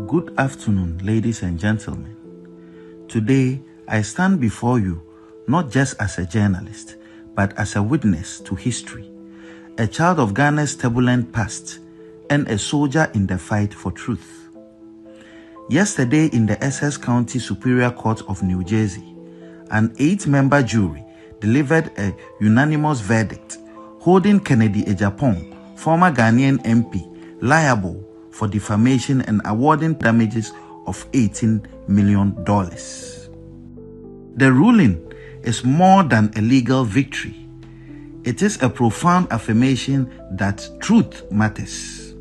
Good afternoon, ladies and gentlemen. Today, I stand before you not just as a journalist, but as a witness to history, a child of Ghana's turbulent past, and a soldier in the fight for truth. Yesterday, in the Essex County Superior Court of New Jersey, an 8-member jury delivered a unanimous verdict holding Kennedy Agyapong, former Ghanaian MP, liable for defamation and awarding damages of $18 million. The ruling is more than a legal victory. It is a profound affirmation that truth matters,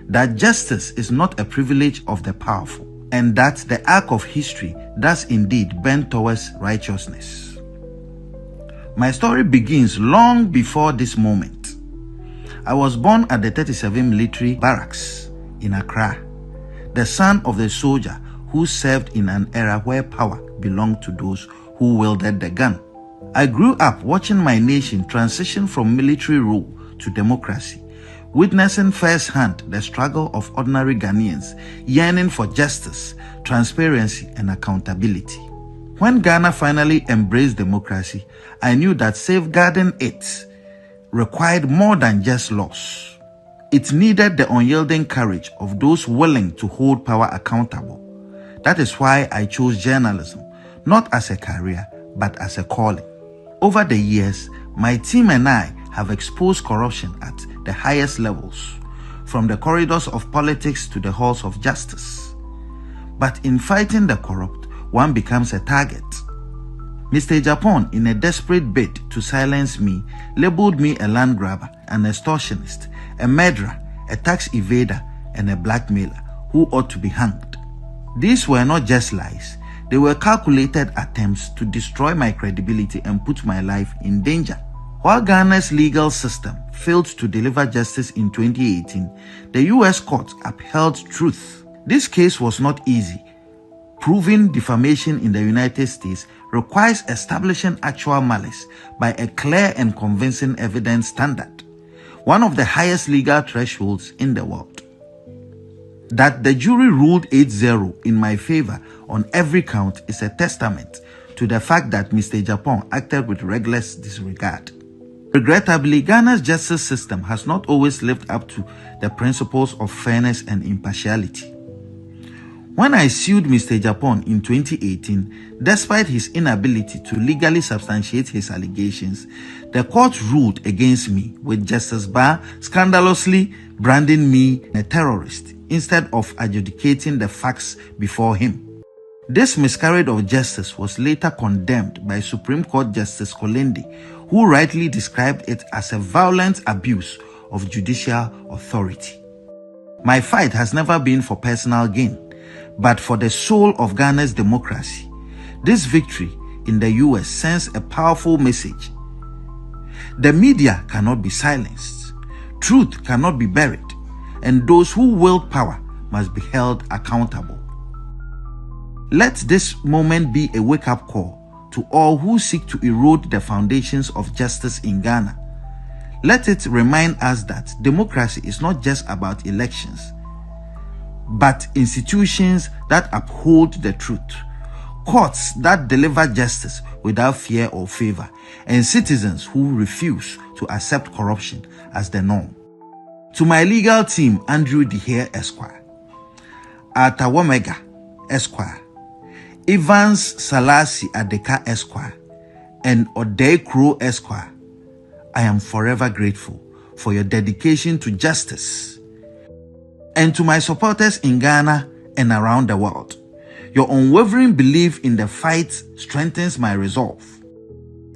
that justice is not a privilege of the powerful, and that the arc of history does indeed bend towards righteousness. My story begins long before this moment. I was born at the 37 Military Barracks in Accra, the son of the soldier who served in an era where power belonged to those who wielded the gun. I grew up watching my nation transition from military rule to democracy, witnessing firsthand the struggle of ordinary Ghanaians yearning for justice, transparency, and accountability. When Ghana finally embraced democracy, I knew that safeguarding it required more than just laws. It needed the unyielding courage of those willing to hold power accountable. That is why I chose journalism, not as a career, but as a calling. Over the years, my team and I have exposed corruption at the highest levels, from the corridors of politics to the halls of justice. But in fighting the corrupt, one becomes a target. Mr. Agyapong, in a desperate bid to silence me, labeled me a land grabber, an extortionist, a murderer, a tax evader, and a blackmailer who ought to be hanged. These were not just lies. They were calculated attempts to destroy my credibility and put my life in danger. While Ghana's legal system failed to deliver justice in 2018, the U.S. court upheld truth. This case was not easy. Proving defamation in the United States requires establishing actual malice by a clear and convincing evidence standard, one of the highest legal thresholds in the world. That the jury ruled 8-0 in my favor on every count is a testament to the fact that Mr. Agyapong acted with reckless disregard. Regrettably, Ghana's justice system has not always lived up to the principles of fairness and impartiality. When I sued Mr. Agyapong in 2018, despite his inability to legally substantiate his allegations, the court ruled against me, with Justice Barr scandalously branding me a terrorist instead of adjudicating the facts before him. This miscarriage of justice was later condemned by Supreme Court Justice Kennedy, who rightly described it as a violent abuse of judicial authority. My fight has never been for personal gain, but for the soul of Ghana's democracy. This victory in the US sends a powerful message. The media cannot be silenced, truth cannot be buried, and those who wield power must be held accountable. Let this moment be a wake-up call to all who seek to erode the foundations of justice in Ghana. Let it remind us that democracy is not just about elections, but institutions that uphold the truth, courts that deliver justice without fear or favor, and citizens who refuse to accept corruption as the norm. To my legal team, Andrew Dihare Esquire, Atawomega Esquire, Evans Salasi Adeka Esquire, and Odei Crow Esquire, I am forever grateful for your dedication to justice. And to my supporters in Ghana and around the world, your unwavering belief in the fight strengthens my resolve.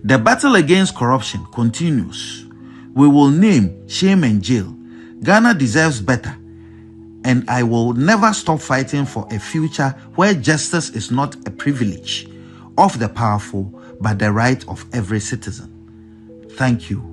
The battle against corruption continues. We will name shame and jail. Ghana deserves better, and I will never stop fighting for a future where justice is not a privilege of the powerful, but the right of every citizen. Thank you.